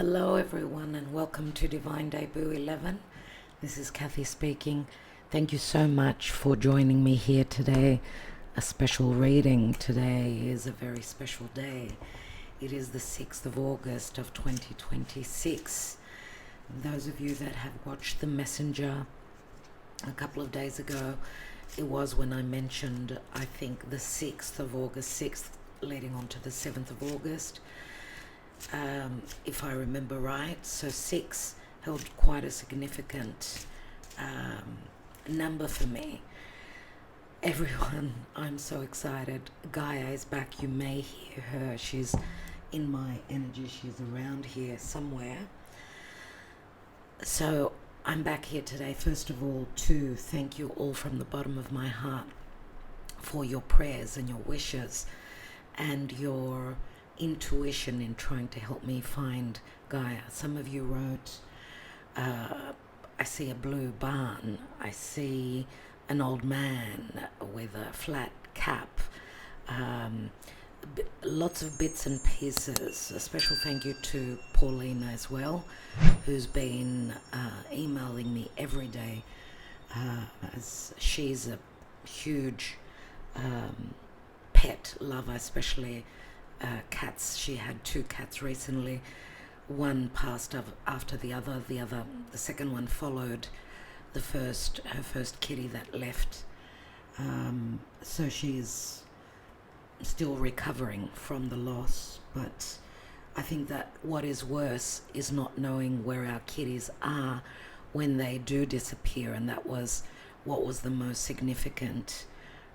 Hello everyone and welcome to Divine Debut 11. This is Kathy speaking. Thank you so much for joining me here today. A special reading. Today is a very special day. It is the 6th of August of 2026. Those of you that have watched The Messenger a couple of days ago, it was when I mentioned, I think, the 6th of August, 6th leading on to the 7th of August. If I remember right, so 6 held quite a significant number for me. Everyone, I'm so excited. Gaia is back. You may hear her. She's in my energy. She's around here somewhere. So I'm back here today, first of all, to thank you all from the bottom of my heart for your prayers and your wishes and your intuition in trying to help me find Gaia. Some of you wrote, I see a blue barn, I see an old man with a flat cap, lots of bits and pieces. A special thank you to Paulina as well, who's been emailing me every day, as she's a huge pet lover, especially cats. She had 2 cats recently. One passed after the other. The second one followed her first kitty that left. So she's still recovering from the loss. But I think that what is worse is not knowing where our kitties are when they do disappear, and that was what was the most significant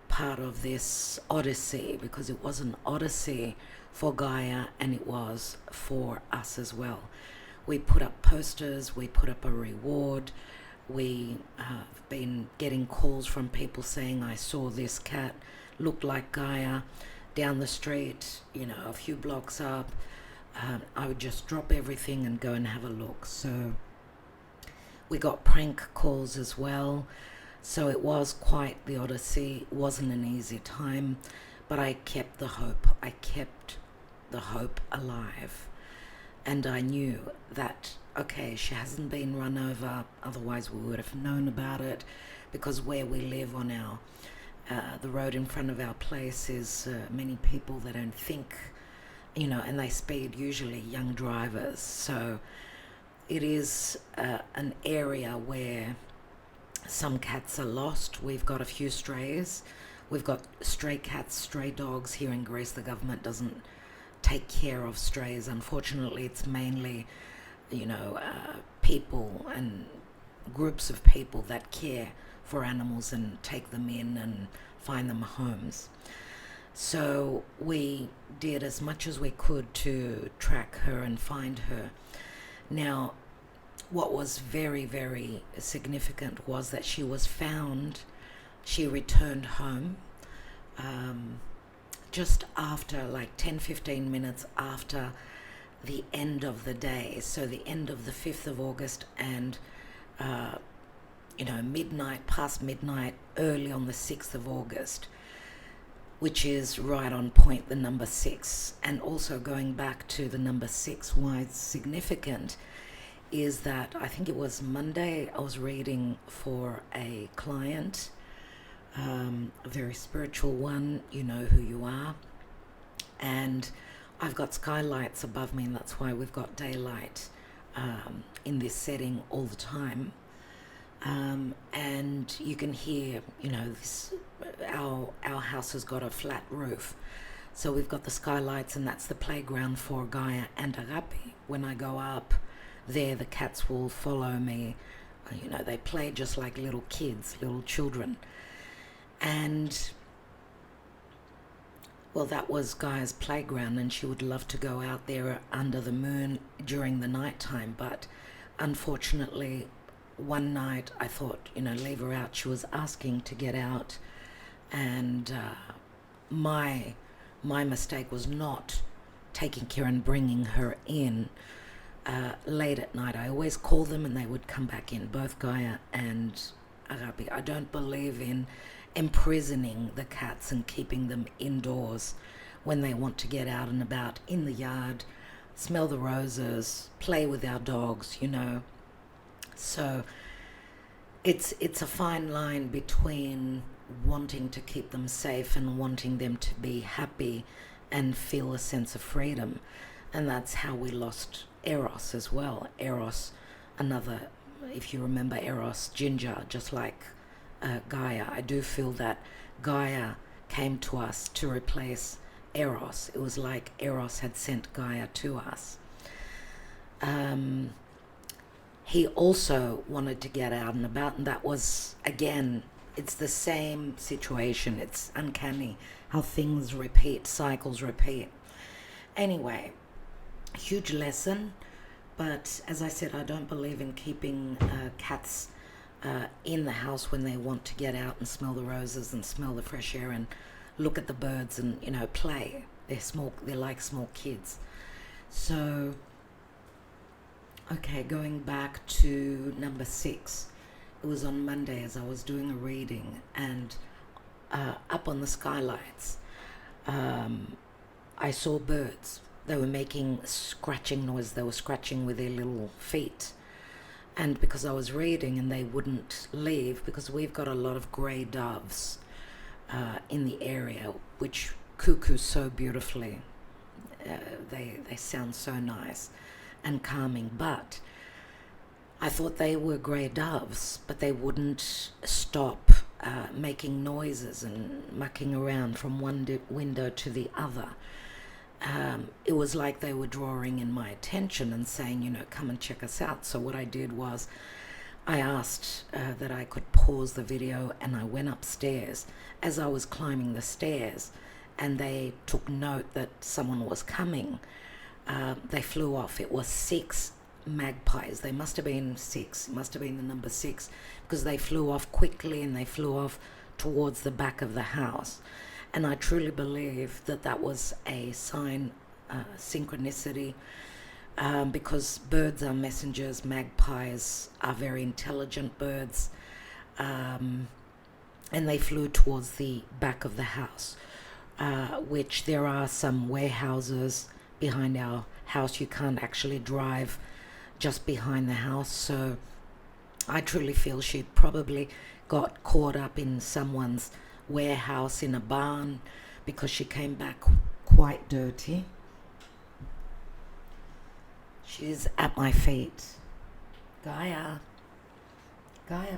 part of this Odyssey, because it was an Odyssey for Gaia and it was for us as well. We put up posters, we put up a reward. We have been getting calls from people saying, I saw this cat, looked like Gaia down the street, a few blocks up. I would just drop everything and go and have a look. So we got prank calls as well. So it was quite the Odyssey. It wasn't an easy time, but I kept the hope. I kept the hope alive. And I knew that, okay, she hasn't been run over, otherwise we would have known about it, because where we live on the road in front of our place is many people that don't think, and they speed, usually young drivers. So it is an area where some cats are lost. We've got a few strays. We've got stray cats, stray dogs. Here in Greece, the government doesn't take care of strays. Unfortunately, it's mainly, people and groups of people that care for animals and take them in and find them homes. So we did as much as we could to track her and find her. Now, what was very, very significant was that she was found. She returned home just after, like 10-15 minutes after the end of the day. So the end of the 5th of August and, midnight, past midnight, early on the 6th of August, which is right on point, the number 6. And also going back to the number 6, why it's significant is that I think it was Monday, I was reading for a client, a very spiritual one, you know who you are, and I've got skylights above me, and that's why we've got daylight in this setting all the time, and you can hear, this, our house has got a flat roof, so we've got the skylights, and that's the playground for Gaia and Agapi. When I go up there, the cats will follow me. They play just like little kids, little children. And, well, that was Gaia's playground, and she would love to go out there under the moon during the night time. But unfortunately, one night I thought, leave her out. She was asking to get out. And my mistake was not taking care and bringing her in late at night. I always call them and they would come back in, both Gaia and Agapi. I don't believe in imprisoning the cats and keeping them indoors when they want to get out and about in the yard, smell the roses, play with our dogs, you know. So it's a fine line between wanting to keep them safe and wanting them to be happy and feel a sense of freedom. And that's how we lost Eros as well. Eros, another, if you remember Eros, ginger, just like Gaia. I do feel that Gaia came to us to replace Eros. It was like Eros had sent Gaia to us. He also wanted to get out and about, and that was, again, it's the same situation. It's uncanny how things repeat, cycles repeat. Anyway, huge lesson, but as I said, I don't believe in keeping cats in the house when they want to get out and smell the roses and smell the fresh air and look at the birds and, you know, play. They're like small kids. So, okay, going back to number 6. It was on Monday as I was doing a reading, and up on the skylights, I saw birds. They were making scratching noise. They were scratching with their little feet. And because I was reading and they wouldn't leave, because we've got a lot of grey doves in the area, which cuckoo so beautifully. They sound so nice and calming, but I thought they were grey doves, but they wouldn't stop making noises and mucking around from one window to the other. It was like they were drawing in my attention and saying, you know, come and check us out. So what I did was I asked that I could pause the video, and I went upstairs. As I was climbing the stairs and they took note that someone was coming, they flew off. It was 6 magpies. They must have been 6. It must have been the number 6, because they flew off quickly and they flew off towards the back of the house. And I truly believe that that was a sign, synchronicity, because birds are messengers. Magpies are very intelligent birds, and they flew towards the back of the house, which there are some warehouses behind our house. You can't actually drive just behind the house. So I truly feel she probably got caught up in someone's warehouse in a barn, because she came back quite dirty. She's at my feet. Gaia,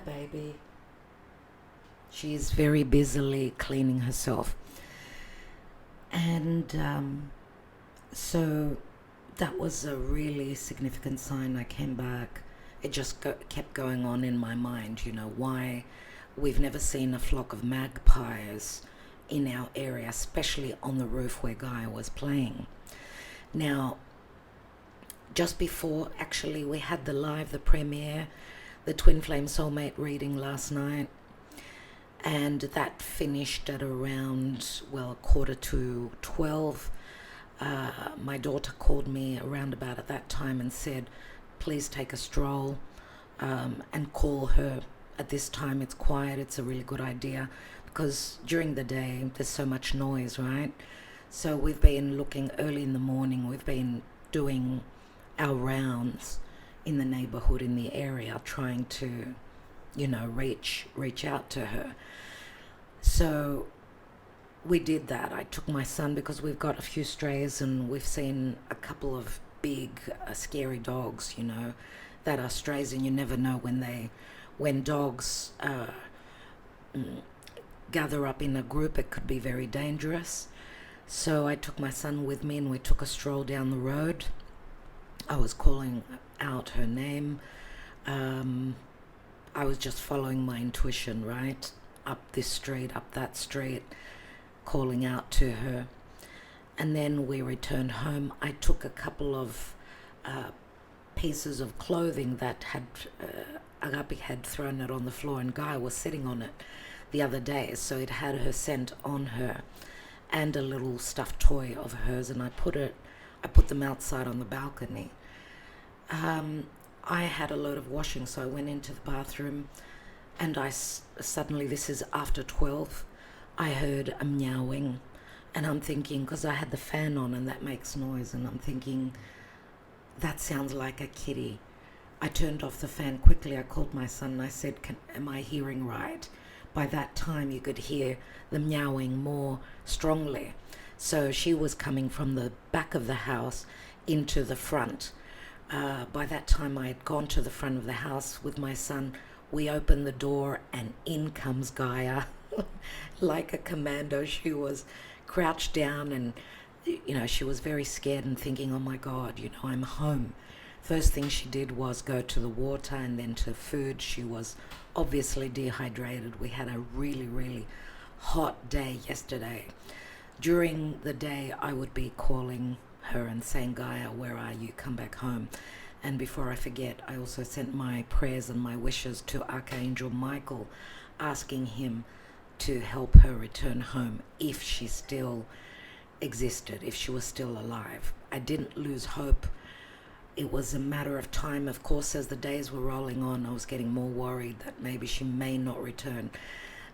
baby. She's very busily cleaning herself. And so that was a really significant sign. I came back. It just kept going on in my mind, you know, why we've never seen a flock of magpies in our area, especially on the roof where Gaia was playing. Now, just before, actually, we had the premiere, the Twin Flame Soulmate reading last night, and that finished at around, 11:45. My daughter called me around about at that time and said, please take a stroll and call her. At this time it's quiet. It's a really good idea, because during the day there's so much noise, right? So we've been looking early in the morning. We've been doing our rounds in the neighborhood, in the area, trying to, you know, reach out to her. So we did that. I took my son, because we've got a few strays and we've seen a couple of big scary dogs, you know, that are strays, and you never know when dogs gather up in a group, it could be very dangerous. So I took my son with me and we took a stroll down the road. I was calling out her name. I was just following my intuition, right? Up this street, up that street, calling out to her. And then we returned home. I took a couple of pieces of clothing that had Agapi had thrown it on the floor, and Gaia was sitting on it the other day, so it had her scent on her, and a little stuffed toy of hers, and I put them outside on the balcony. I had a load of washing, so I went into the bathroom, and suddenly, this is after 12, I heard a meowing, and I'm thinking, because I had the fan on and that makes noise, and I'm thinking, that sounds like a kitty. I turned off the fan quickly. I called my son and I said, am I hearing right? By that time, you could hear the meowing more strongly. So she was coming from the back of the house into the front. By that time, I had gone to the front of the house with my son. We opened the door and in comes Gaia. Like a commando, she was crouched down and, she was very scared and thinking, oh my God, I'm home. First thing she did was go to the water and then to food. She was obviously dehydrated. We had a really, really hot day yesterday. During the day, I would be calling her and saying, Gaia, where are you? Come back home. And before I forget, I also sent my prayers and my wishes to Archangel Michael, asking him to help her return home if she still existed, if she was still alive. I didn't lose hope. It was a matter of time. Of course, as the days were rolling on, I was getting more worried that maybe she may not return.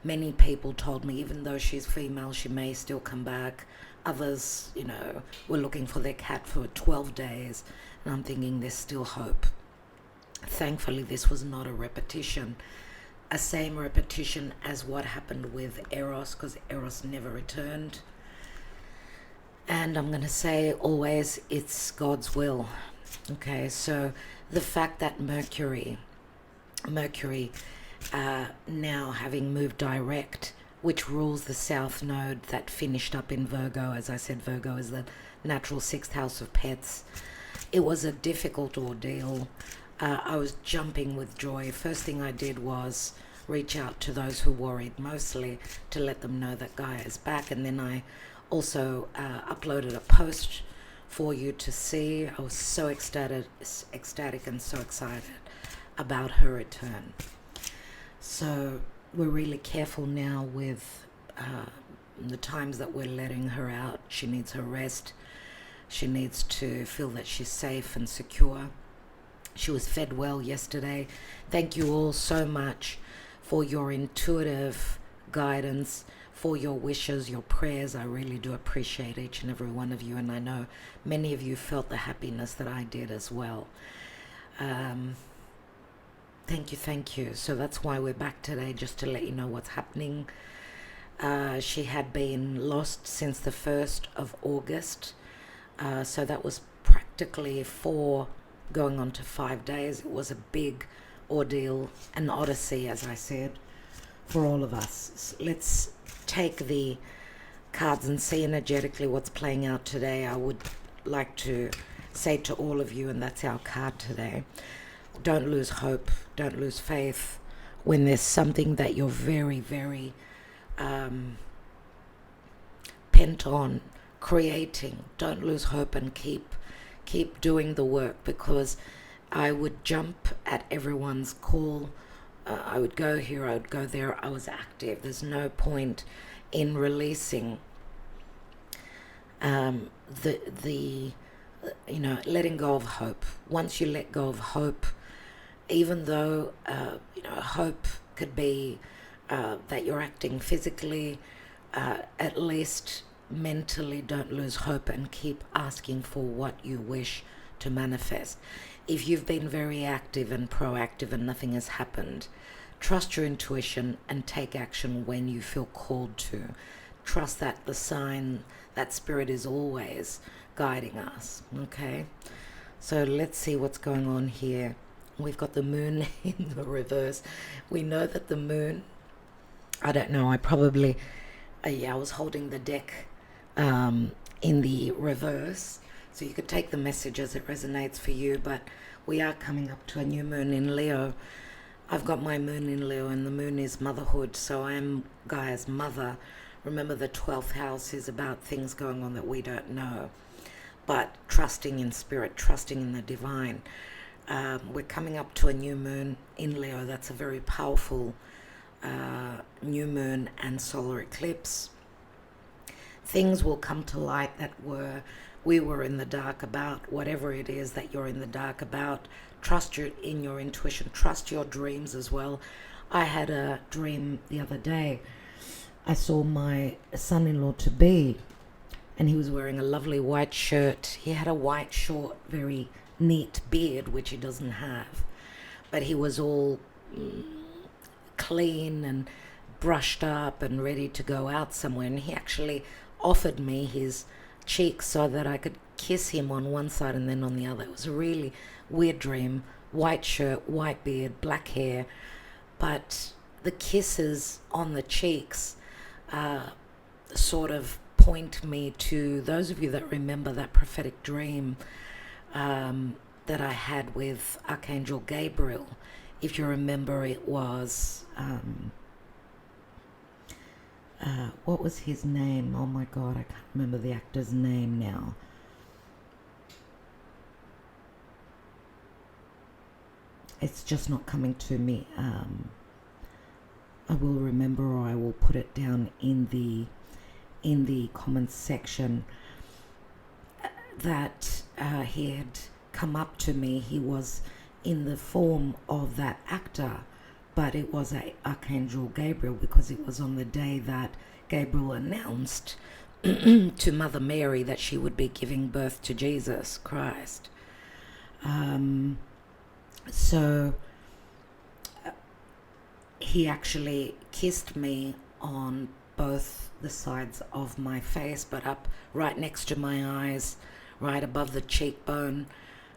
Many people told me, even though she's female, she may still come back. Others, were looking for their cat for 12 days. And I'm thinking there's still hope. Thankfully, this was not a repetition. A same repetition as what happened with Eros, because Eros never returned. And I'm going to say always, it's God's will. Okay, so the fact that Mercury now having moved direct, which rules the south node that finished up in Virgo. As I said, Virgo is the natural sixth house of pets. It was a difficult ordeal. I was jumping with joy. First thing I did was reach out to those who worried mostly to let them know that Gaia is back. And then I also uploaded a post for you to see. I was so ecstatic and so excited about her return. So we're really careful now with the times that we're letting her out. She needs her rest. She needs to feel that she's safe and secure. She was fed well yesterday. Thank you all so much for your intuitive guidance, for your wishes, your prayers. I really do appreciate each and every one of you, and I know many of you felt the happiness that I did as well. Thank you. So that's why we're back today, just to let you know what's happening. She had been lost since the 1st of August. So that was practically 4 going on to 5 days. It was a big ordeal, an Odyssey, as I said, for all of us. Let's take the cards and see energetically what's playing out today. I would like to say to all of you, and that's our card today, don't lose hope, don't lose faith. When there's something that you're very, very pent on creating, don't lose hope and keep doing the work, because I would jump at everyone's call. I would go here, I would go there. I was active. There's no point in releasing letting go of hope. Once you let go of hope, even though hope could be that you're acting physically, at least mentally don't lose hope and keep asking for what you wish to manifest. If you've been very active and proactive and nothing has happened, trust your intuition and take action when you feel called to. Trust that the sign, that spirit is always guiding us. Okay, so let's see what's going on here. We've got the moon in the reverse. We know that the moon, I don't know, I was holding the deck in the reverse, so you could take the message as it resonates for you, but we are coming up to a new moon in Leo. I've got my moon in Leo, and the moon is motherhood, so I am Gaia's mother. Remember, the 12th house is about things going on that we don't know, but trusting in spirit, trusting in the divine. We're coming up to a new moon in Leo. That's a very powerful new moon and solar eclipse. Things will come to light that we were in the dark about. Whatever it is that you're in the dark about, trust in your intuition, trust your dreams as well. I had a dream the other day. I saw my son-in-law to be, and he was wearing a lovely white shirt. He had a white short, very neat beard, which he doesn't have, but he was all clean and brushed up and ready to go out somewhere. And he actually offered me his cheek so that I could kiss him on one side and then on the other. It was a really weird dream. White shirt, white beard, black hair, but the kisses on the cheeks sort of point me to those of you that remember that prophetic dream that I had with Archangel Gabriel. If you remember, it was what was his name? Oh my God, I can't remember the actor's name now. It's just not coming to me. I will remember, or I will put it down in the comments section. That he had come up to me. He was in the form of that actor, but it was Archangel Gabriel, because it was on the day that Gabriel announced to Mother Mary that she would be giving birth to Jesus Christ. So he actually kissed me on both the sides of my face, but up right next to my eyes, right above the cheekbone.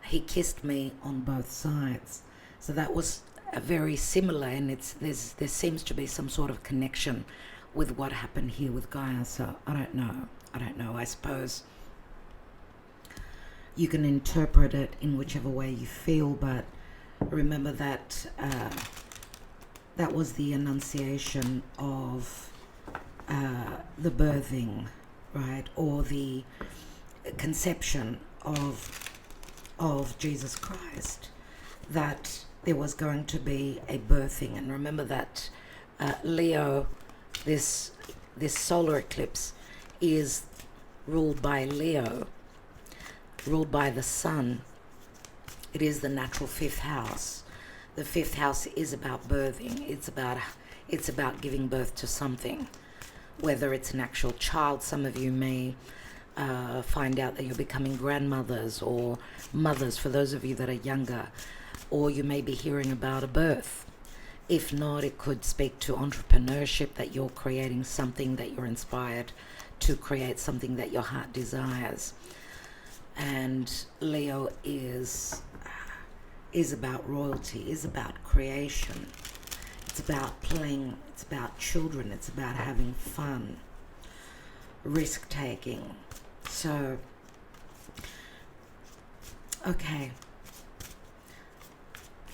He kissed me on both sides. So that was very similar, and there seems to be some sort of connection with what happened here with Gaia. So I don't know. I suppose you can interpret it in whichever way you feel, but remember that that was the annunciation of the birthing, right, or the conception of Jesus Christ, that there was going to be a birthing. And remember that Leo, this solar eclipse is ruled by Leo, ruled by the sun. It is the natural fifth house. The fifth house is about birthing. It's about giving birth to something, whether it's an actual child. Some of you may find out that you're becoming grandmothers or mothers, for those of you that are younger, or you may be hearing about a birth. If not, it could speak to entrepreneurship, that you're creating something, that you're inspired to create something that your heart desires. And Leo is about royalty, is about creation. It's about playing, it's about children, it's about having fun, risk-taking. So, okay,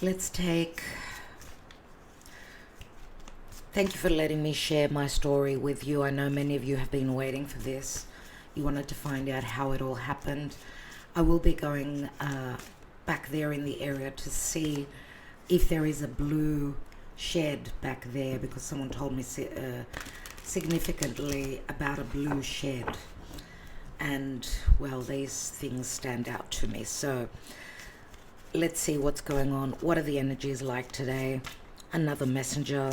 let's take... Thank you for letting me share my story with you. I know many of you have been waiting for this. You wanted to find out how it all happened. I will be going back there in the area to see if there is a blue shed back there, because someone told me significantly about a blue shed. And, well, these things stand out to me. So let's see what's going on. What are the energies like today? Another messenger.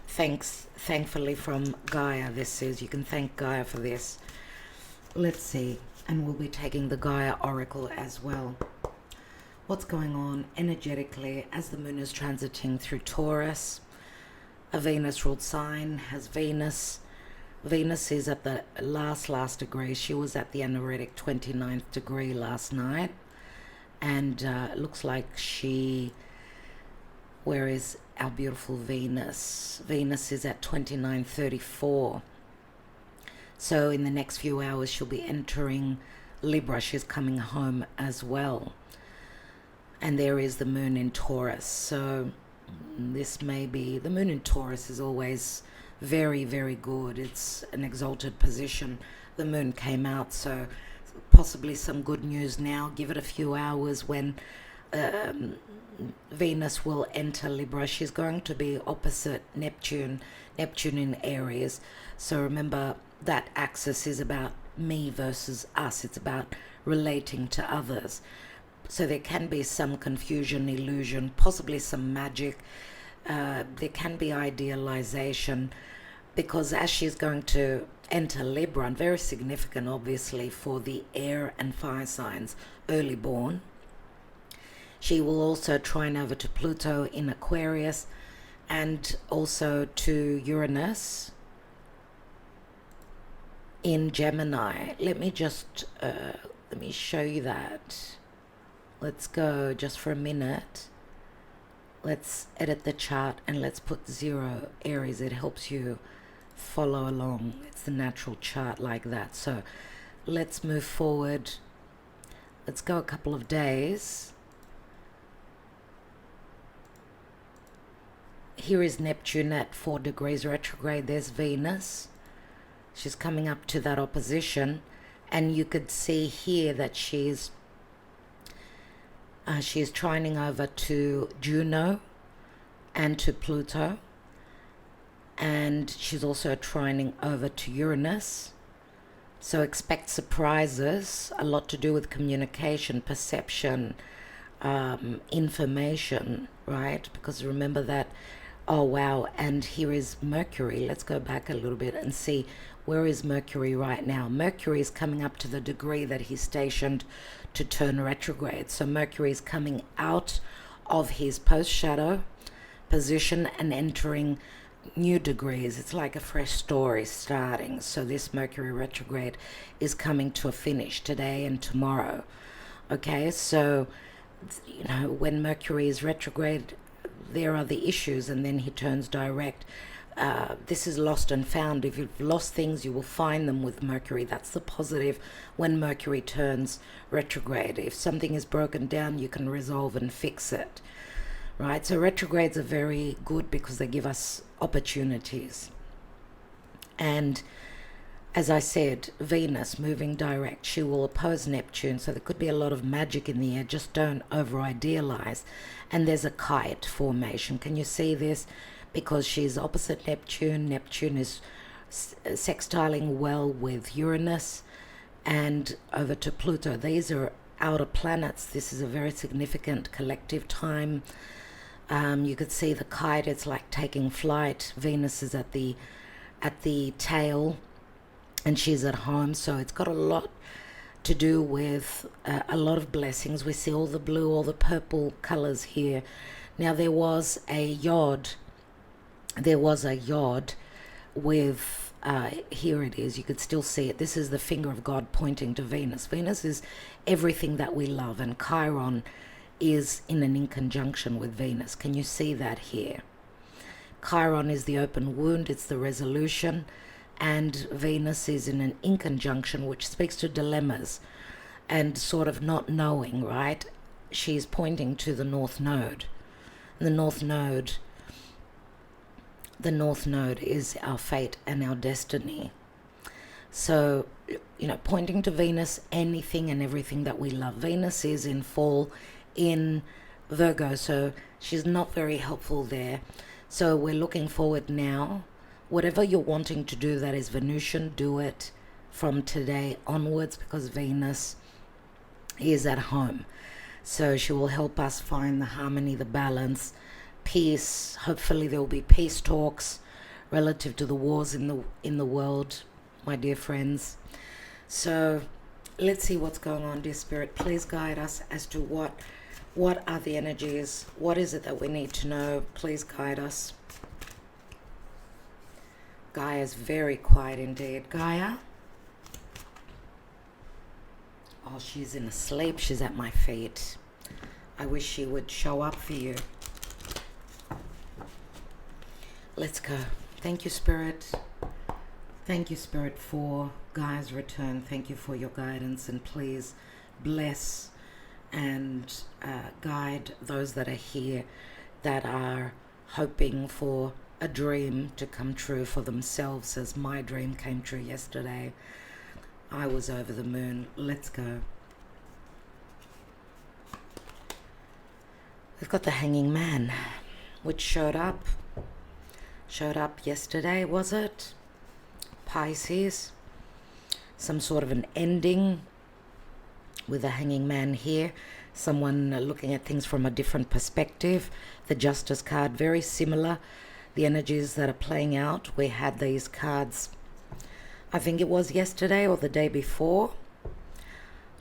Thankfully from Gaia, this is. You can thank Gaia for this. Let's see. And we'll be taking the Gaia Oracle as well. What's going on energetically as the moon is transiting through Taurus? A Venus-ruled sign has Venus. Venus is at the last degree. She was at the anoretic 29th degree last night. And it looks like she... Where is our beautiful Venus? Venus is at 2934. So in the next few hours, she'll be entering Libra. She's coming home as well. And there is the moon in Taurus. So this may be... The moon in Taurus is always very, very good. It's an exalted position. The moon came out, so possibly some good news now. Give it a few hours when... Venus will enter Libra. She's going to be opposite Neptune in Aries. So remember, that axis is about me versus us. It's about relating to others. So there can be some confusion, illusion, possibly some magic. There can be idealization, because as she's going to enter Libra, and very significant obviously for the air and fire signs, early born, She will also trine over to Pluto in Aquarius and also to Uranus in Gemini. Let me show you that. Let's go just for a minute. Let's edit the chart and let's put 0 Aries. It helps you follow along. It's the natural chart like that. So let's move forward. Let's go a couple of days. Here is Neptune at 4 degrees retrograde. There's Venus. She's coming up to that opposition, and you could see here that she's trining over to Juno and to Pluto, and she's also trining over to Uranus. So expect surprises, a lot to do with communication, perception, information, right? Because remember that, oh wow, and here is Mercury. Let's go back a little bit and see where is Mercury right now. Mercury is coming up to the degree that he's stationed to turn retrograde. So Mercury is coming out of his post-shadow position and entering new degrees. It's like a fresh story starting. So this Mercury retrograde is coming to a finish today and tomorrow. Okay, so you know, when Mercury is retrograde, there are the issues, and then he turns direct. This is lost and found. If you've lost things, you will find them with Mercury. That's the positive when Mercury turns retrograde. If something is broken down, you can resolve and fix it, right? So retrogrades are very good because they give us opportunities. And as I said, Venus moving direct, she will oppose Neptune, so there could be a lot of magic in the air. Just don't over-idealize. And there's a kite formation. Can you see this? Because she's opposite Neptune. Neptune is sextiling well with Uranus and over to Pluto. These are outer planets. This is a very significant collective time. You could see the kite, it's like taking flight. Venus is at the tail and she's at home, so it's got a lot to do with a lot of blessings. We see all the blue, all the purple colors here. Now there was a yod with here it is, you could still see it. This is the finger of God pointing to Venus. Venus is everything that we love, and Chiron is in an inconjunction with Venus. Can you see that here? Chiron is the open wound, it's the resolution, and Venus is in an inconjunction, which speaks to dilemmas and sort of not knowing, right? She's pointing to the North Node. The North Node is our fate and our destiny. So, you know, pointing to Venus, anything and everything that we love. Venus is in fall in Virgo, so she's not very helpful there. So we're looking forward now. Whatever you're wanting to do that is Venusian, do it from today onwards, because Venus is at home. So she will help us find the harmony, the balance, peace. Hopefully there will be peace talks relative to the wars in the world, my dear friends. So let's see what's going on, dear Spirit. Please guide us as to what are the energies, what is it that we need to know. Please guide us. Gaia is very quiet indeed. Gaia? Oh, she's in a sleep. She's at my feet. I wish she would show up for you. Let's go. Thank you, Spirit. Thank you, Spirit, for Gaia's return. Thank you for your guidance, and please bless and guide those that are here that are hoping for a dream to come true for themselves, as my dream came true yesterday. I was over the moon. Let's go. We've got the Hanging Man, which showed up yesterday, was it? Pisces. Some sort of an ending with the Hanging Man here. Someone looking at things from a different perspective. The Justice card, very similar. The energies that are playing out. We had these cards, I think it was yesterday or the day before.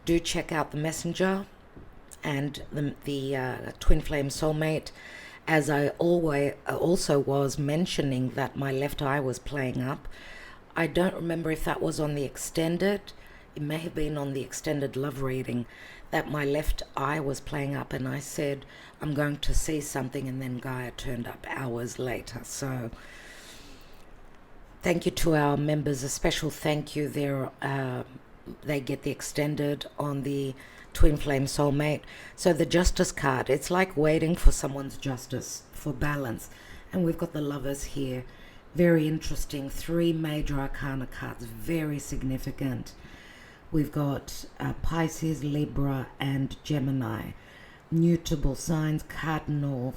Do check out the messenger. and the twin flame soulmate, as I always also was mentioning that my left eye was playing up. I don't remember if that was on the extended. It may have been on the extended love reading that my left eye was playing up, and I said I'm going to see something, and then Gaia turned up hours later. So thank you to our members. A special thank you. They get the extended on the twin flame soulmate. So the justice card, it's like waiting for someone's justice, for balance. And we've got the lovers here. Very interesting. 3 major arcana cards, very significant. We've got Pisces, Libra, and Gemini. Mutable signs, cardinal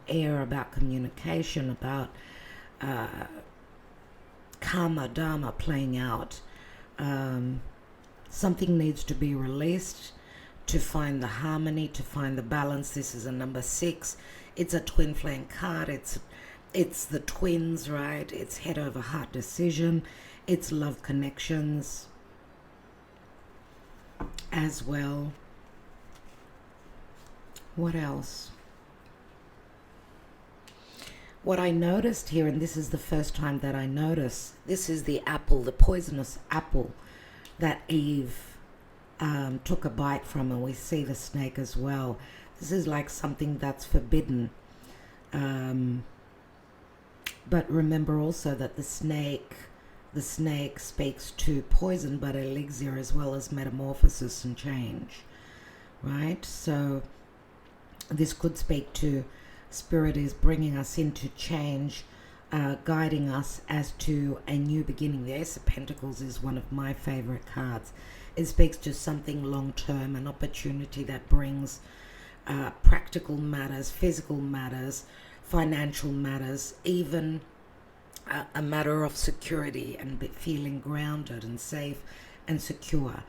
air, about communication, about karma, dharma playing out. Something needs to be released to find the harmony, to find the balance. This is a number 6. It's a twin flame card. It's the twins, right? It's head over heart decision. It's love connections as well. What else? What I noticed here, and this is the first time that I noticed, this is the apple, the poisonous apple that Eve took a bite from, and we see the snake as well. This is like something that's forbidden. But remember also that the snake speaks to poison, but elixir as well as metamorphosis and change, right? So this could speak to Spirit is bringing us into change, guiding us as to a new beginning. The Ace of Pentacles is one of my favorite cards. It speaks to something long-term, an opportunity that brings practical matters, physical matters, financial matters, even a matter of security and feeling grounded and safe and secure.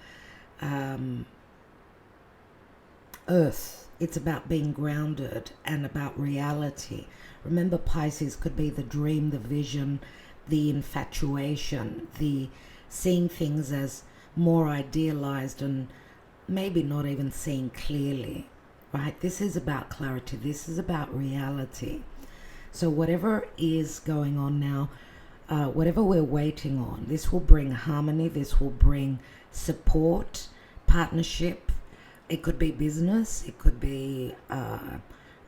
Earth, it's about being grounded and about reality. Remember, Pisces could be the dream, the vision, the infatuation, the seeing things as more idealized and maybe not even seeing clearly, right? This is about clarity. This is about reality. So whatever is going on now, whatever we're waiting on, this will bring harmony. This will bring support, partnership. It could be business. It could be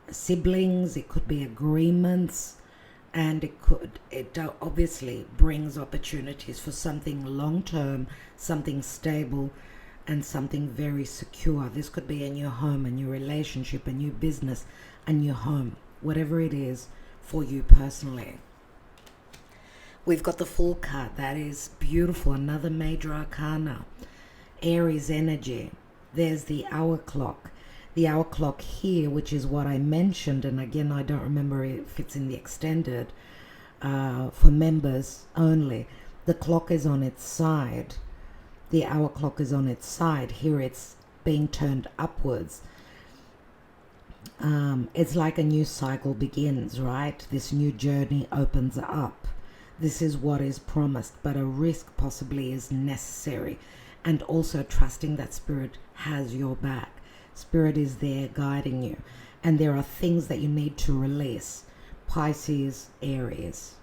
siblings. It could be agreements. And it obviously brings opportunities for something long-term, something stable, and something very secure. This could be a new home, a new relationship, a new business, a new home, whatever it is for you personally. We've got the Fool card. That is beautiful. Another major arcana. Aries energy. There's the hour clock. The hour clock here, which is what I mentioned, and again, I don't remember if it's in the extended, for members only. The clock is on its side. The hour clock is on its side. Here it's being turned upwards. It's like a new cycle begins, right? This new journey opens up. This is what is promised, but a risk possibly is necessary. And also trusting that Spirit has your back. Spirit is there guiding you. And there are things that you need to release. Pisces, Aries.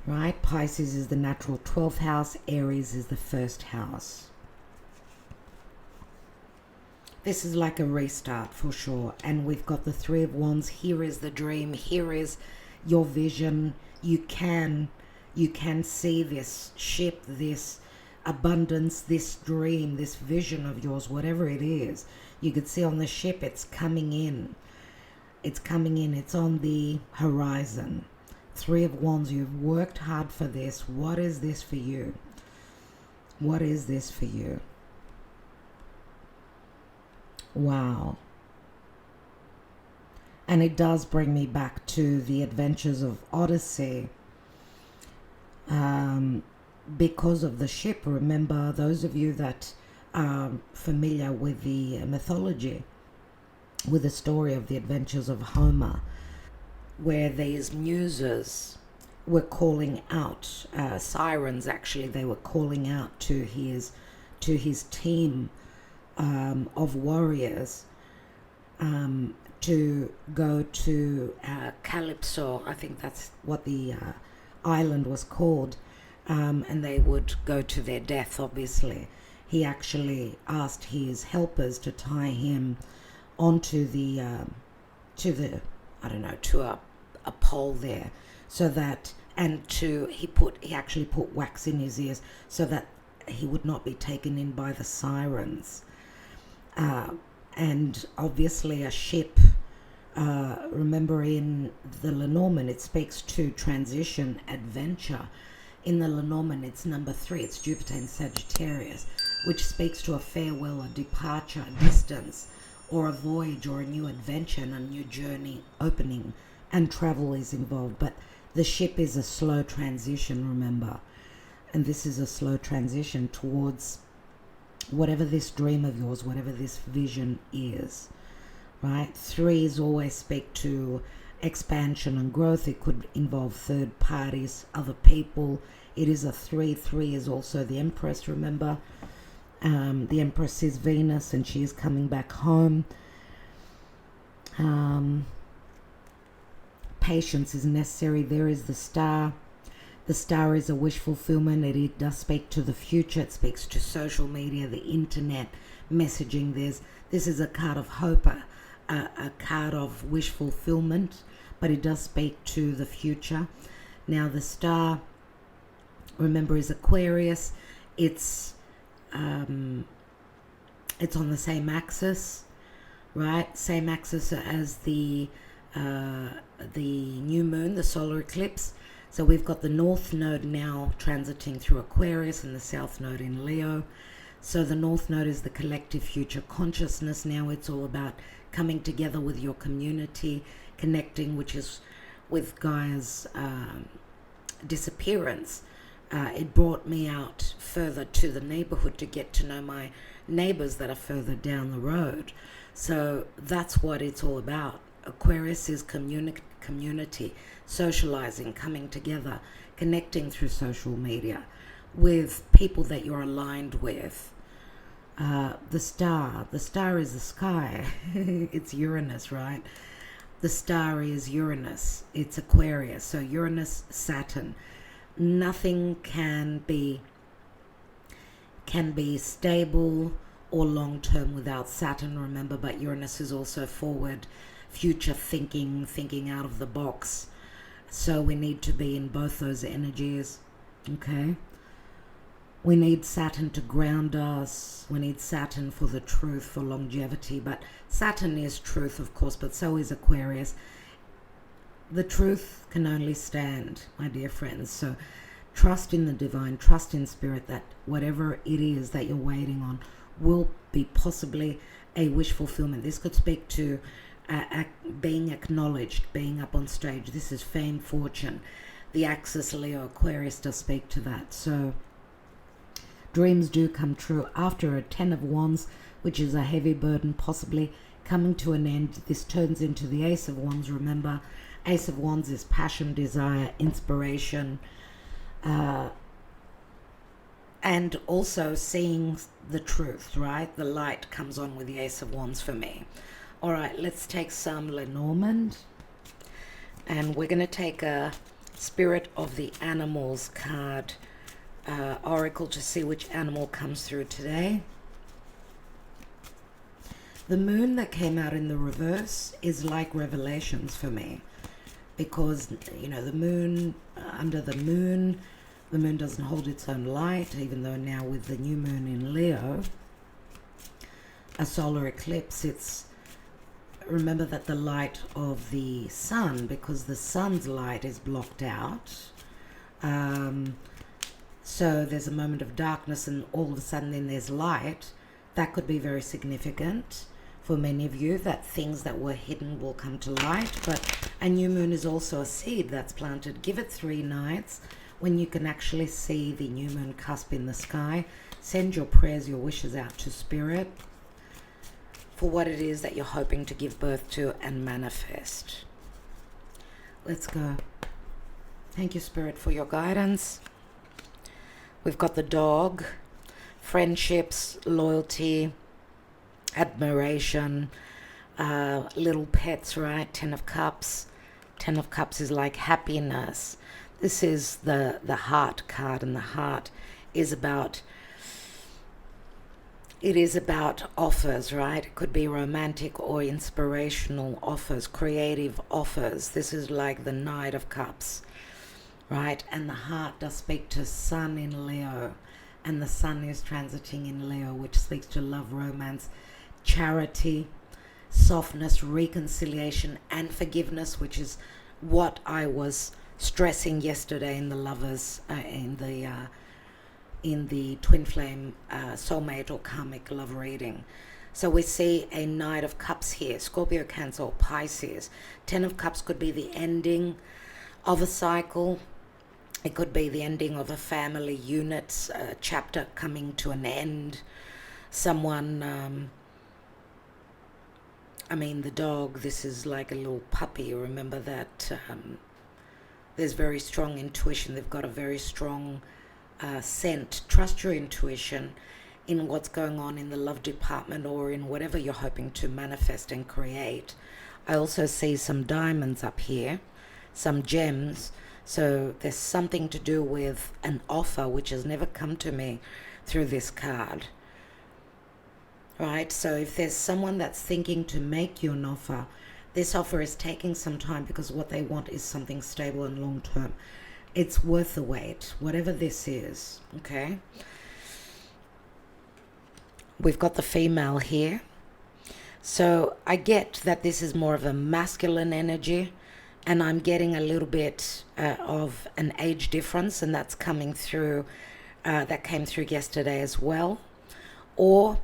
Right? Pisces is the natural 12th house. Aries is the 1st house. This is like a restart for sure. And we've got the 3 of Wands. Here is the dream. Here is your vision. You can see this ship, this abundance, this dream, this vision of yours, whatever it is. You could see on the ship, it's coming in. It's coming in. It's on the horizon. 3 of Wands, you've worked hard for this. What is this for you? What is this for you? Wow. And it does bring me back to the adventures of Odyssey. Because of the ship. Remember, those of you that are familiar with the mythology, with the story of the adventures of Homer, where these muses were calling out, sirens actually, they were calling out to his to his team of warriors to go to Calypso. I think that's what the island was called, and they would go to their death, obviously. He actually asked his helpers to tie him onto the I don't know, to a pole there, so that, and he actually put wax in his ears so that he would not be taken in by the sirens. And obviously a ship, remember in the Lenormand it speaks to transition, adventure. In the Lenormand it's number 3, it's Jupiter in Sagittarius, which speaks to a farewell, a departure, a distance, or a voyage, or a new adventure and a new journey opening, and travel is involved. But the ship is a slow transition, remember, and this is a slow transition towards whatever this dream of yours, whatever this vision is, right? 3s always speak to expansion and growth. It could involve third parties, other people. It is a 3. 3 is also the Empress, remember. The Empress is Venus, and she is coming back home. Patience is necessary. There is the Star. The Star is a wish fulfillment. It does speak to the future. It speaks to social media, the internet, messaging. This is a card of hope, a card of wish fulfillment, but it does speak to the future. Now the Star, remember, is Aquarius. It's on the same axis, right? Same axis as the new moon, the solar eclipse. So we've got the North Node now transiting through Aquarius and the South Node in Leo. So the North Node is the collective future consciousness. Now it's all about coming together with your community, connecting, which is with Gaia's disappearance. It brought me out further to the neighborhood to get to know my neighbors that are further down the road. So that's what it's all about. Aquarius is community, socializing, coming together, connecting through social media with people that you're aligned with. The star is the sky. It's Uranus, right? The star is Uranus. It's Aquarius. So Uranus, Saturn. Nothing can be stable or long-term without Saturn, remember, but Uranus is also forward, future thinking out of the box. So we need to be in both those energies, okay? We need Saturn to ground us. We need Saturn for the truth, for longevity. But Saturn is truth, of course, but so is Aquarius. The truth can only stand, my dear friends. So trust in the divine, trust in spirit that whatever it is that you're waiting on will be possibly a wish fulfillment. This could speak to being acknowledged, being up on stage. This is fame, fortune. The axis Leo Aquarius does speak to that. So dreams do come true after a 10 of Wands, which is a heavy burden, possibly coming to an end. This turns into the Ace of Wands. Remember, Ace of Wands is passion, desire, inspiration, and also seeing the truth, right? The light comes on with the Ace of Wands for me. All right, let's take some Lenormand, and we're going to take a Spirit of the Animals card, Oracle, to see which animal comes through today. The moon that came out in the reverse is like revelations for me, because, you know, the moon, under the moon doesn't hold its own light, even though now with the new moon in Leo, a solar eclipse, remember that the light of the sun, because the sun's light is blocked out, so there's a moment of darkness and all of a sudden then there's light. That could be very significant for many of you, that things that were hidden will come to light. But a new moon is also a seed that's planted. Give it 3 nights when you can actually see the new moon cusp in the sky. Send your prayers, your wishes out to spirit for what it is that you're hoping to give birth to and manifest. Let's go. Thank you, Spirit, for your guidance. We've got the dog, friendships, loyalty, admiration, little pets, right? 10 of Cups. 10 of Cups is like happiness. This is the heart card, and the heart is about, it is about offers, right? It could be romantic or inspirational offers, creative offers. This is like the Knight of Cups, right? And the heart does speak to Sun in Leo, and the Sun is transiting in Leo, which speaks to love, romance, charity, softness, reconciliation, and forgiveness, which is what I was stressing yesterday in the lovers, in the twin flame soulmate or karmic love reading. So we see a Knight of Cups here, Scorpio, Cancer, or Pisces. 10 of Cups could be the ending of a cycle. It could be the ending of a family unit, a chapter coming to an end. Someone, the dog, this is like a little puppy. Remember that there's very strong intuition. They've got a very strong scent. Trust your intuition in what's going on in the love department or in whatever you're hoping to manifest and create. I also see some diamonds up here, some gems. So there's something to do with an offer which has never come to me through this card. Right? So if there's someone that's thinking to make you an offer, this offer is taking some time because what they want is something stable and long term. It's worth the wait, whatever this is, okay? We've got the female here. So I get that this is more of a masculine energy, and I'm getting a little bit of an age difference, and that's coming through, that came through yesterday as well. Or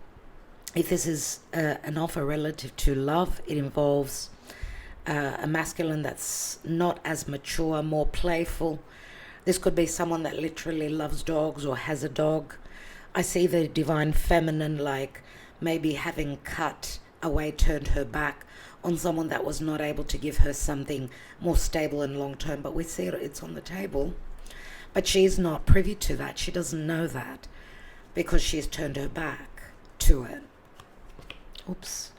if this is an offer relative to love, it involves a masculine that's not as mature, more playful. This could be someone that literally loves dogs or has a dog. I see the divine feminine like maybe having cut away, turned her back on someone that was not able to give her something more stable and long term. But we see it's on the table. But she's not privy to that. She doesn't know that because she's turned her back to it. Oops.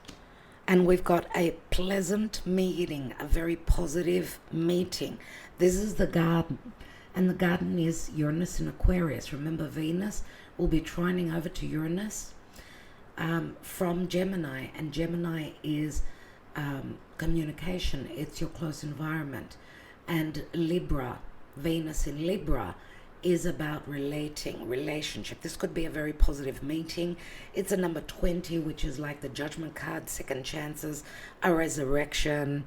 And we've got a pleasant meeting, a very positive meeting. This is the garden. And the garden is Uranus and Aquarius. Remember, Venus will be trining over to Uranus from Gemini. And Gemini is communication. It's your close environment. And Libra, Venus in Libra, is about relationship. This could be a very positive meeting. It's a number 20, which is like the judgment card, second chances, a resurrection,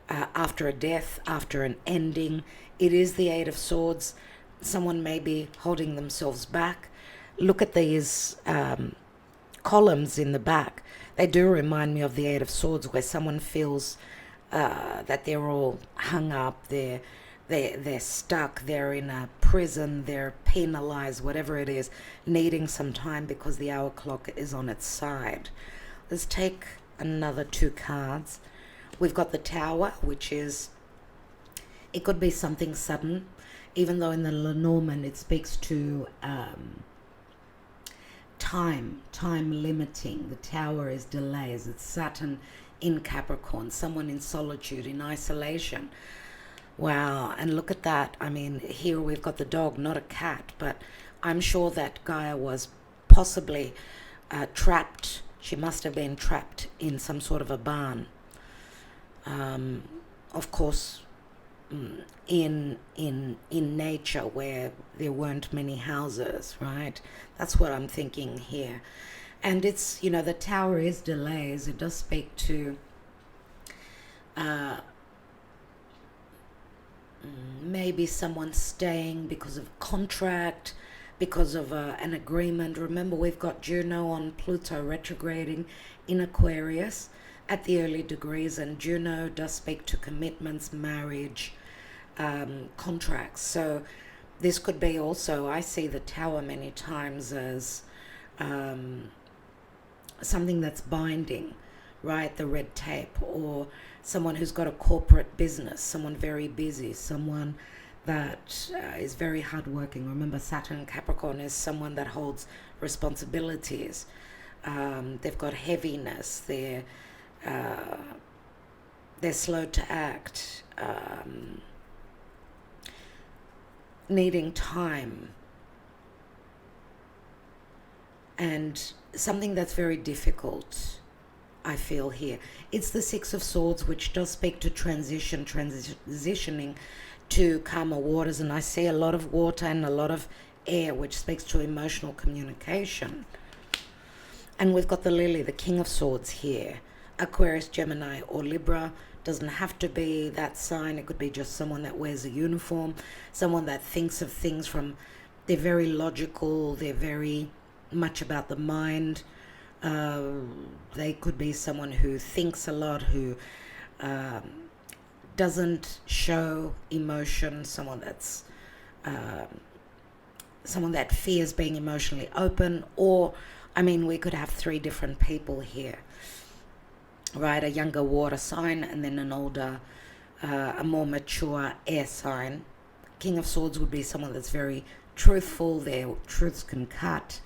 after a death, after an ending. It is the Eight of Swords. Someone may be holding themselves back. Look at these columns in the back. They do remind me of the Eight of Swords, where someone feels that they're all hung up, they're stuck, they're in a prison, they're penalized, whatever it is, needing some time because the hour clock is on its side. Let's take another two cards. We've got the Tower, which is, it could be something sudden, even though in the Lenormand it speaks to time limiting. The Tower is delays. It's Saturn in Capricorn, someone in solitude, in isolation. Wow, and look at that. I mean, here we've got the dog, not a cat, but I'm sure that Gaia was possibly trapped. She must have been trapped in some sort of a barn. Of course, in nature where there weren't many houses, right? That's what I'm thinking here. And it's, the Tower is delays. It does speak to maybe someone staying because of contract, because of an agreement. Remember, we've got Juno on Pluto retrograding in Aquarius at the early degrees, and Juno does speak to commitments, marriage, contracts. So this could be also, I see the Tower many times as something that's binding, right? The red tape, or someone who's got a corporate business, someone very busy, someone that is very hardworking. Remember, Saturn in Capricorn is someone that holds responsibilities. They've got heaviness. They're slow to act, needing time, and something that's very difficult, I feel here. It's the Six of Swords, which does speak to transitioning to calmer waters, and I see a lot of water and a lot of air, which speaks to emotional communication. And we've got the Lily, the King of Swords here. Aquarius, Gemini, or Libra. Doesn't have to be that sign. It could be just someone that wears a uniform, someone that thinks of things from, they're very logical, they're very much about the mind. They could be someone who thinks a lot, who doesn't show emotion, someone that fears being emotionally open. Or, I mean, we could have three different people here, right? A younger water sign, and then an older, a more mature air sign. King of Swords would be someone that's very truthful. Their truths can cut.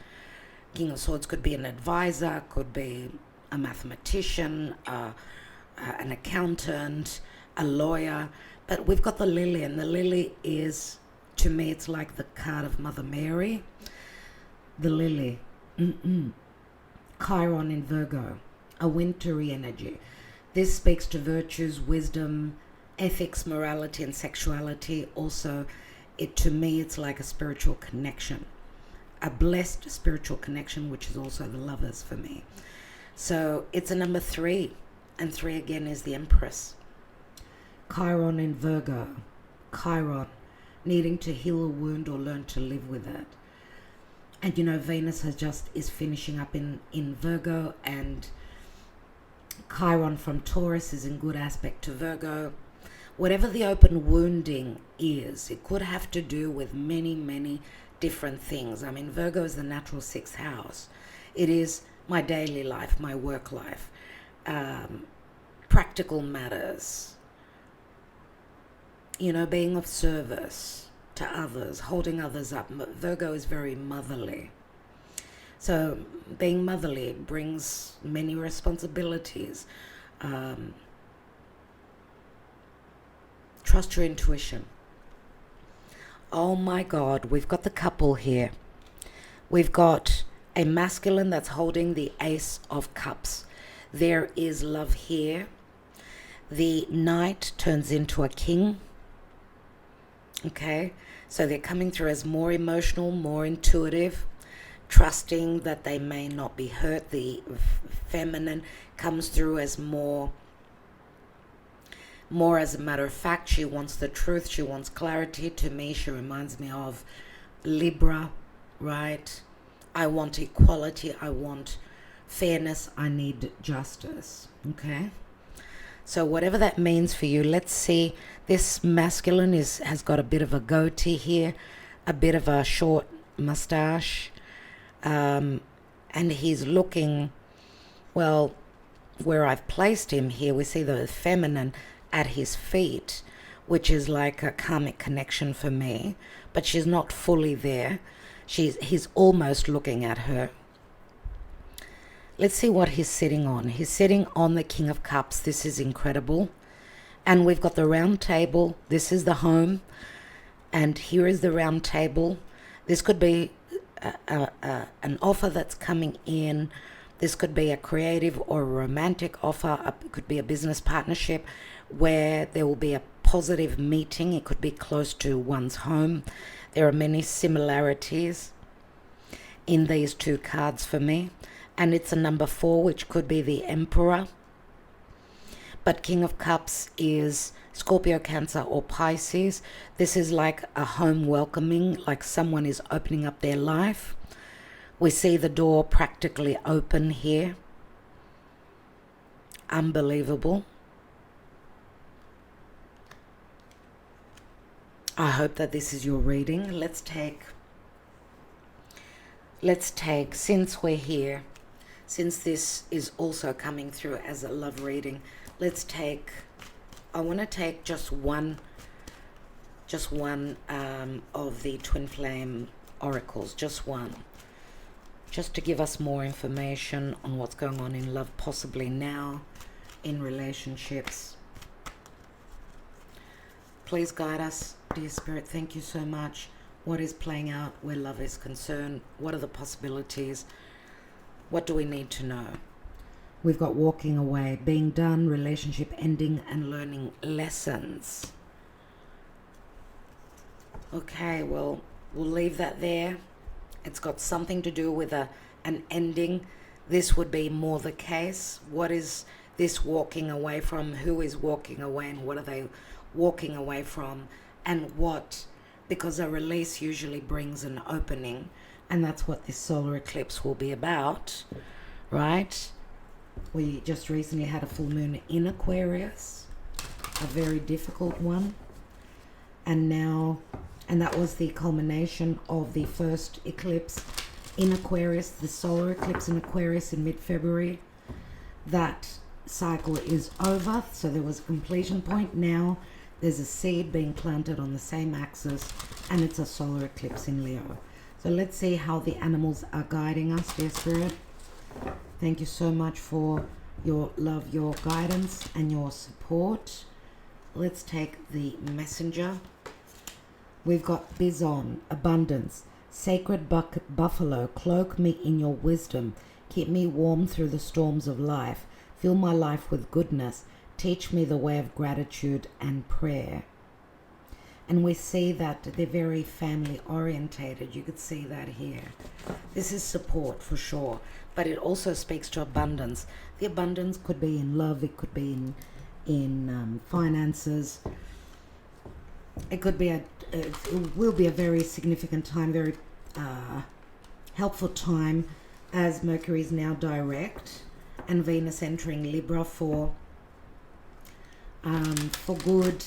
King of Swords could be an advisor, could be a mathematician, an accountant, a lawyer. But we've got the Lily, and the Lily is, to me, it's like the card of Mother Mary. The Lily. Chiron in Virgo. A wintry energy. This speaks to virtues, wisdom, ethics, morality, and sexuality. Also, to me, it's like a spiritual connection, a blessed spiritual connection, which is also the Lovers for me. So it's a number 3, and 3 again is the Empress. Chiron in Virgo. Chiron, needing to heal a wound or learn to live with it. And you know, Venus is finishing up in Virgo, and Chiron from Taurus is in good aspect to Virgo. Whatever the open wounding is, it could have to do with many, many different things. I mean, Virgo is the natural 6th house. It is my daily life, my work life, practical matters, you know, being of service to others, holding others up. Virgo is very motherly. So being motherly brings many responsibilities. Trust your intuition. Oh my God, we've got the couple here. We've got a masculine that's holding the Ace of Cups. There is love here. The Knight turns into a King. Okay, so they're coming through as more emotional, more intuitive, trusting that they may not be hurt. The feminine comes through as more as a matter of fact. She wants the truth. She wants clarity. To me, she reminds me of Libra, right? I want equality. I want fairness. I need justice. Okay? So whatever that means for you, let's see. This masculine has got a bit of a goatee here, a bit of a short mustache, and he's looking, well, where I've placed him here, we see the feminine at his feet, which is like a karmic connection for me, but she's not fully there. He's almost looking at her. Let's see what he's sitting on. He's sitting on the King of Cups. This is incredible. And we've got the round table. This is the home. And here is the round table. This could be an offer that's coming in. This could be a creative or a romantic offer. It could be a business partnership where there will be a positive meeting. It could be close to one's home. There are many similarities in these two cards for me. And it's a number 4, which could be the Emperor. But King of Cups is Scorpio, Cancer, or Pisces. This is like a home welcoming, like someone is opening up their life. We see the door practically open here. Unbelievable. I hope that this is your reading. Let's take, since we're here, since this is also coming through as a love reading, I want to take just one Just one of the twin flame oracles, just one. Just to give us more information on what's going on in love, possibly now, in relationships. Please guide us, dear Spirit. Thank you so much. What is playing out where love is concerned? What are the possibilities? What do we need to know? We've got walking away, being done, relationship ending, and learning lessons. Okay, well, we'll leave that there. It's got something to do with an ending. This would be more the case. What is this walking away from? Who is walking away, and what are they walking away from? And what? Because a release usually brings an opening, and that's what this solar eclipse will be about, right? We just recently had a full moon in Aquarius, a very difficult one, and that was the culmination of the first eclipse in Aquarius, the solar eclipse in Aquarius in mid-February. That cycle is over, so there was a completion point. Now there's a seed being planted on the same axis, and it's a solar eclipse in Leo. So let's see how the animals are guiding us, dear Spirit. Thank you so much for your love, your guidance, and your support. Let's take the messenger. We've got Bison, abundance, sacred buffalo, cloak me in your wisdom, keep me warm through the storms of life, fill my life with goodness, teach me the way of gratitude and prayer. And we see that they're very family orientated. You could see that here. This is support for sure, but it also speaks to abundance. The abundance could be in love, it could be in finances. It could be it will be a very significant time, very helpful time, as Mercury is now direct and Venus entering Libra for good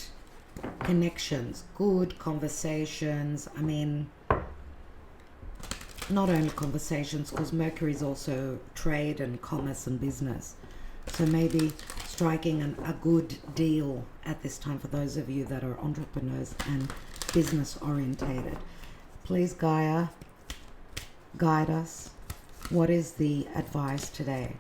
connections, good conversations. I mean, not only conversations, because Mercury is also trade and commerce and business. So maybe striking a good deal at this time for those of you that are entrepreneurs and business orientated. Please, Gaia, guide us. What is the advice today?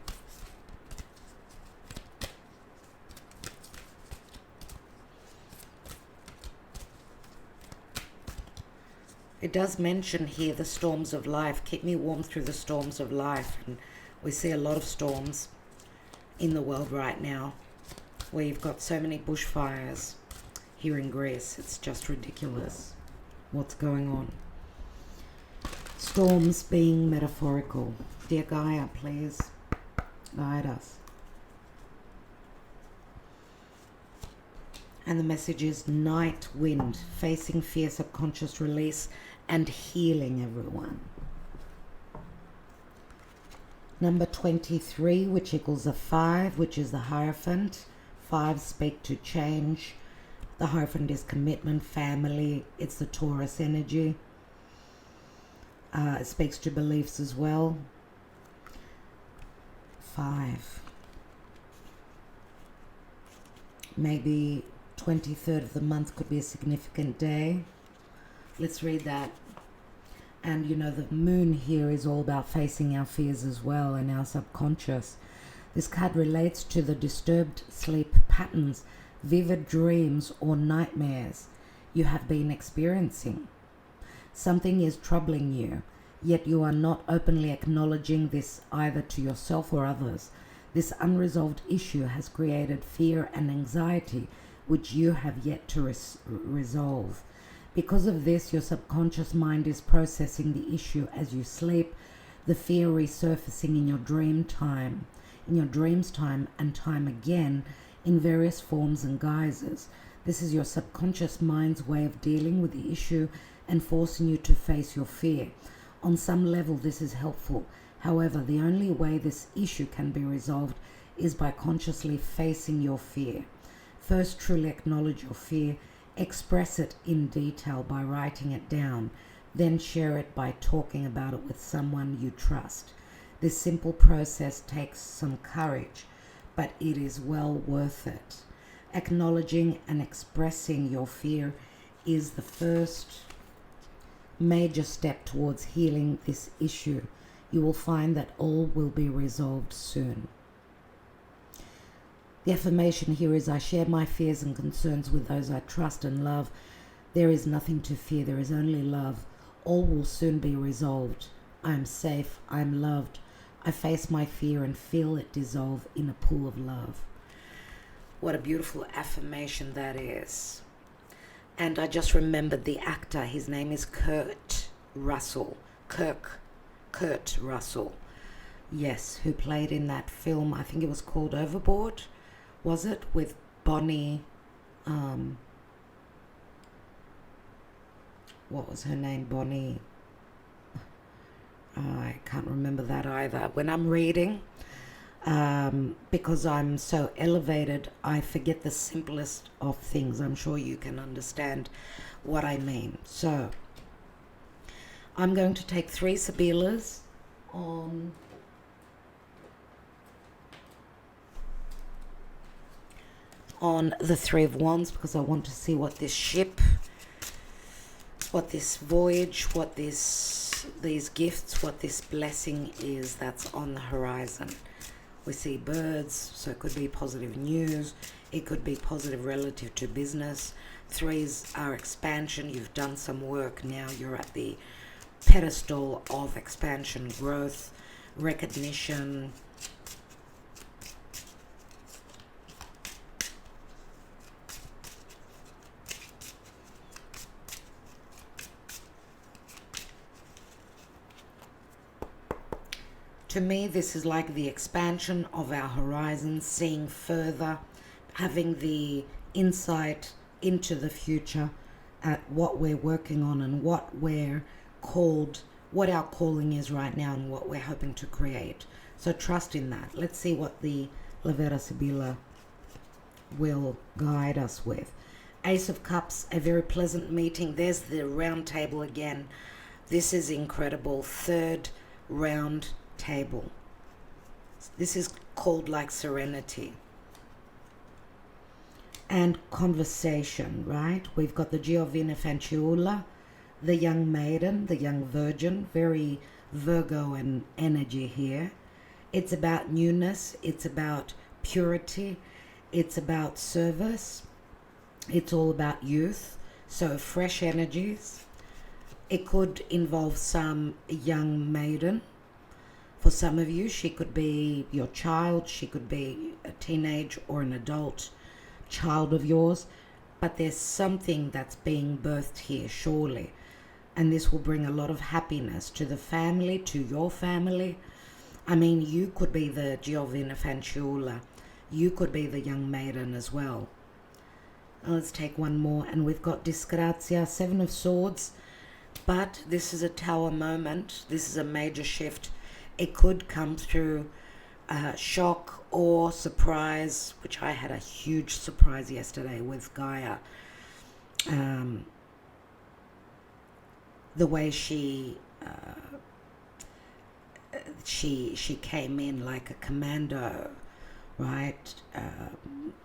It does mention here the storms of life. Keep me warm through the storms of life. And we see a lot of storms in the world right now. We've got so many bushfires here in Greece. It's just ridiculous what's going on. Storms being metaphorical. Dear Gaia, please guide us. And the message is night wind, facing fear, subconscious release, and healing everyone. Number 23, which equals a 5, which is the Hierophant. 5 speak to change. The Hierophant is commitment, family. It's the Taurus energy. It speaks to beliefs as well. 5. Maybe 23rd of the month could be a significant day. Let's read that. And you know, the moon here is all about facing our fears as well and our subconscious. This card relates to the disturbed sleep patterns, vivid dreams or nightmares you have been experiencing. Something is troubling you, yet you are not openly acknowledging this either to yourself or others. This unresolved issue has created fear and anxiety, which you have yet to resolve. Because of this, your subconscious mind is processing the issue as you sleep, the fear resurfacing in your dreams time and time again in various forms and guises. This is your subconscious mind's way of dealing with the issue and forcing you to face your fear. On some level, this is helpful. However, the only way this issue can be resolved is by consciously facing your fear. First, truly acknowledge your fear. Express it in detail by writing it down. Then share it by talking about it with someone you trust. This simple process takes some courage, but it is well worth it. Acknowledging and expressing your fear is the first major step towards healing this issue. You will find that all will be resolved soon. The affirmation here is, I share my fears and concerns with those I trust and love. There is nothing to fear, there is only love. All will soon be resolved. I am safe, I am loved. I face my fear and feel it dissolve in a pool of love. What a beautiful affirmation that is. And I just remembered the actor. His name is Kurt Russell. Kurt Russell. Yes, who played in that film, I think it was called Overboard, was it? With Bonnie, what was her name? Bonnie, I can't remember that either. When I'm reading, because I'm so elevated, I forget the simplest of things. I'm sure you can understand what I mean. So I'm going to take 3 Sibilas on the 3 of Wands, because I want to see what this ship, what this voyage, what these gifts, what this blessing is that's on the horizon. We see birds, so it could be positive news. It could be positive relative to business. 3s are expansion. You've done some work. Now you're at the pedestal of expansion, growth, recognition. To me, this is like the expansion of our horizons, seeing further, having the insight into the future at what we're working on and what we're called, what our calling is right now and what we're hoping to create. So trust in that. Let's see what the Lavera Sibila will guide us with. Ace of Cups, a very pleasant meeting. There's the round table again. This is incredible. 3rd round table. This is called like serenity and conversation, right? We've got the Giovina Fanciulla, the young maiden, the young virgin, very Virgo and energy here. It's about newness, it's about purity, it's about service, it's all about youth, so fresh energies. It could involve some young maiden. For some of you, she could be your child, she could be a teenage or an adult child of yours, but there's something that's being birthed here, surely. And this will bring a lot of happiness to the family, to your family. I mean, you could be the Giovina Fanciulla. You could be the young maiden as well. Let's take one more, and we've got Disgrazia, 7 of Swords. But this is a tower moment. This is a major shift. It could come through shock or surprise, which I had a huge surprise yesterday with Gaia. The way she came in like a commando, right?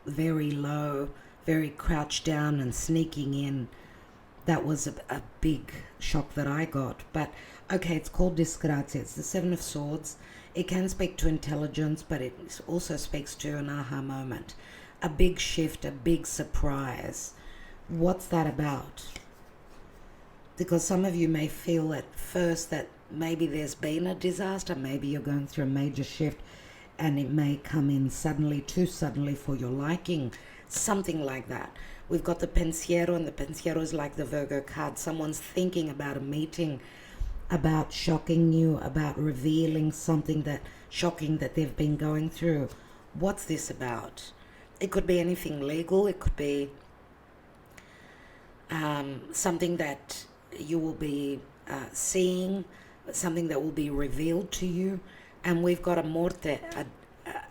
Very low, very crouched down and sneaking in. That was a big shock that I got. But okay, it's called Disgrazia. It's the 7 of Swords. It can speak to intelligence, but it also speaks to an aha moment. A big shift, a big surprise. What's that about? Because some of you may feel at first that maybe there's been a disaster, maybe you're going through a major shift and it may come in suddenly, too suddenly for your liking, something like that. We've got the Pensiero, and the Pensiero is like the Virgo card. Someone's thinking about a meeting, about shocking you, about revealing something that shocking that they've been going through. What's this about? It could be anything legal. It could be something that you will be seeing, something that will be revealed to you. And we've got a morte,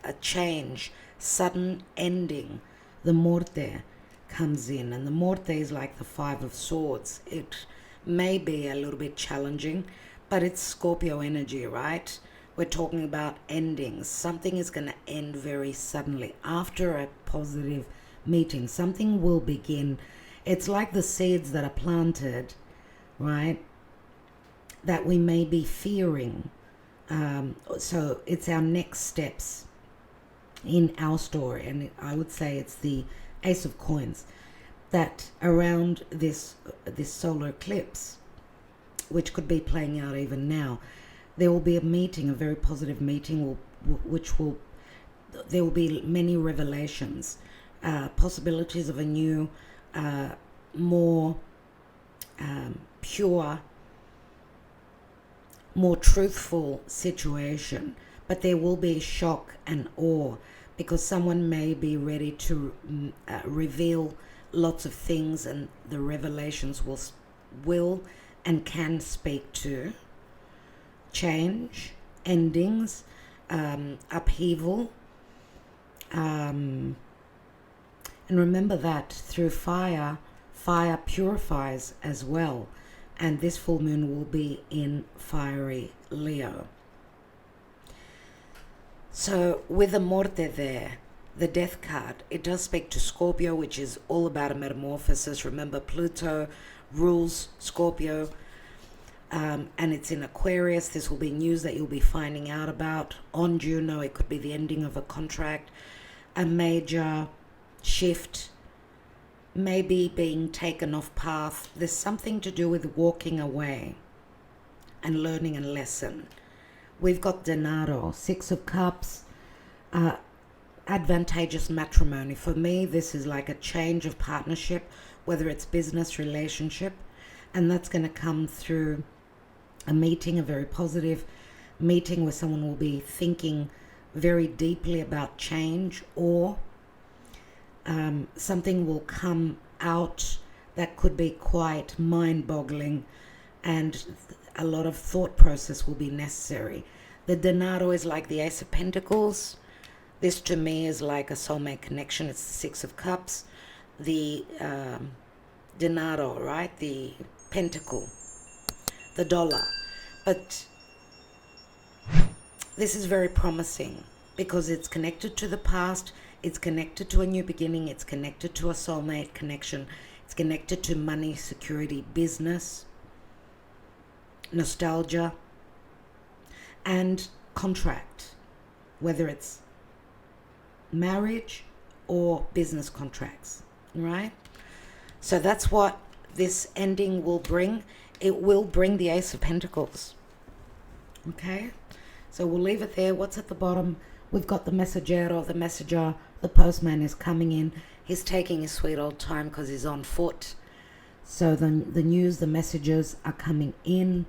a change, sudden ending. The morte comes in, and the morte is like the 5 of Swords. It may be a little bit challenging, but it's Scorpio energy, right? We're talking about endings. Something is going to end very suddenly after a positive meeting. Something will begin It's like the seeds that are planted, right, that we may be fearing. So it's our next steps in our story. And I would say it's the Ace of Coins, that around this solar eclipse, which could be playing out even now, there will be a meeting, a very positive meeting, there will be many revelations, possibilities of a new, more pure, more truthful situation. But there will be shock and awe, because someone may be ready to reveal lots of things, and the revelations will and can speak to change, endings, upheaval. And remember that through fire purifies as well. And this full moon will be in fiery Leo. So with the Morte there, the death card, it does speak to Scorpio, which is all about a metamorphosis. Remember, Pluto rules Scorpio, and it's in Aquarius. This will be news that you'll be finding out about on Juno. It could be the ending of a contract, a major shift, maybe being taken off path. There's something to do with walking away and learning a lesson. We've got Denaro, Six of Cups, advantageous matrimony. For me, this is like a change of partnership, whether it's business, relationship, and that's going to come through a meeting, a very positive meeting where someone will be thinking very deeply about change, or something will come out that could be quite mind-boggling, and a lot of thought process will be necessary. The Denaro is like the Ace of Pentacles. This to me is like a soulmate connection. It's the Six of Cups. The Denaro, right? The pentacle, the dollar. But this is very promising because it's connected to the past. It's connected to a new beginning. It's connected to a soulmate connection. It's connected to money, security, business, nostalgia, and contract, whether it's marriage or business contracts, right? So that's what this ending will bring. It will bring the Ace of Pentacles. Okay? So we'll leave it there. What's at the bottom? We've got the messaggero, the messenger. The postman is coming in. He's taking his sweet old time because he's on foot. So the news, the messages are coming in.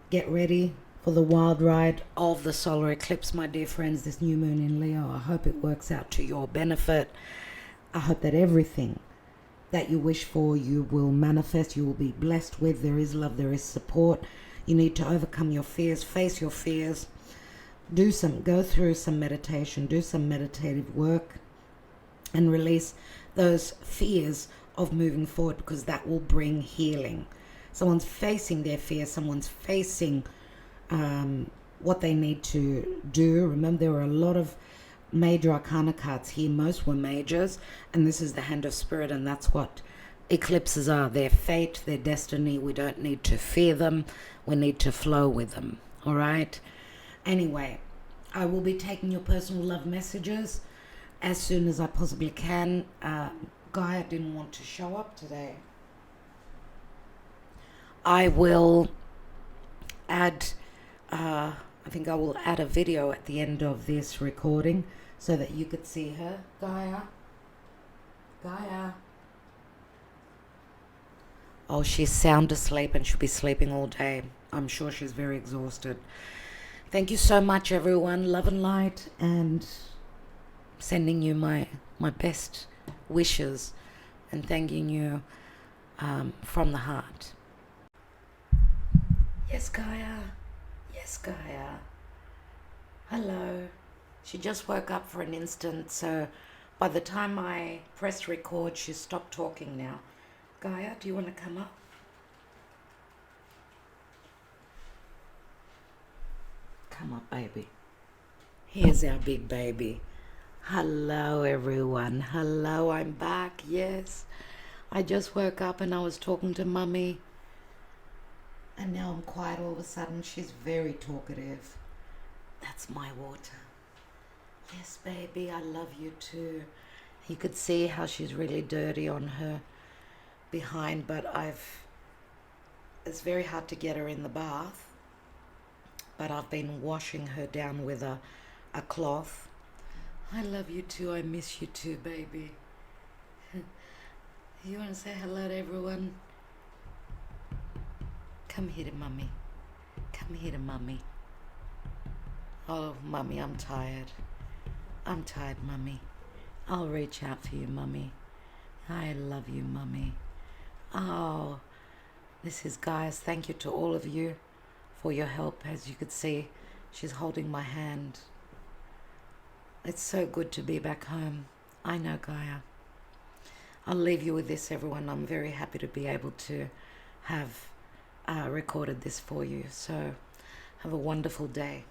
Get ready for the wild ride of the solar eclipse, my dear friends, this new moon in Leo. I hope it works out to your benefit. I hope that everything that you wish for, you will manifest, you will be blessed with. There is love, there is support. You need to overcome your fears, face your fears. Go through some meditation, do some meditative work, and release those fears of moving forward, because that will bring healing. Someone's facing their fear, someone's facing what they need to do. Remember, there were a lot of major arcana cards here. Most were majors, and this is the hand of spirit, and that's what eclipses are. Their fate, their destiny. We don't need to fear them. We need to flow with them. All right? Anyway, I will be taking your personal love messages as soon as I possibly can. Gaia didn't want to show up today. I will add, I think I will add a video at the end of this recording so that you could see her. Gaia. Oh, she's sound asleep and she'll be sleeping all day. I'm sure she's very exhausted. Thank you so much, everyone. Love and light, and sending you my best wishes and thanking you from the heart. Yes, Gaia. Yes, Gaia. Hello. She just woke up for an instant, so by the time I pressed record, she stopped talking now. Gaia, do you want to come up? Come up, baby. Here's our big baby. Hello, everyone. Hello, I'm back. Yes, I just woke up and I was talking to Mummy, and now I'm quiet all of a sudden. She's very talkative. That's my water. Yes, baby, I love you too. You could see how she's really dirty on her behind, but it's very hard to get her in the bath, but I've been washing her down with a cloth. I love you too. I miss you too, baby. You want to say hello to everyone? Come here to Mummy. Come here to Mummy. Oh, Mummy, I'm tired. I'm tired, Mummy. I'll reach out for you, Mummy. I love you, Mummy. Oh, this is guys. Thank you to all of you for your help. As you could see, she's holding my hand. It's so good to be back home. I know, Gaia. I'll leave you with this, everyone. I'm very happy to be able to have recorded this for you. So have a wonderful day.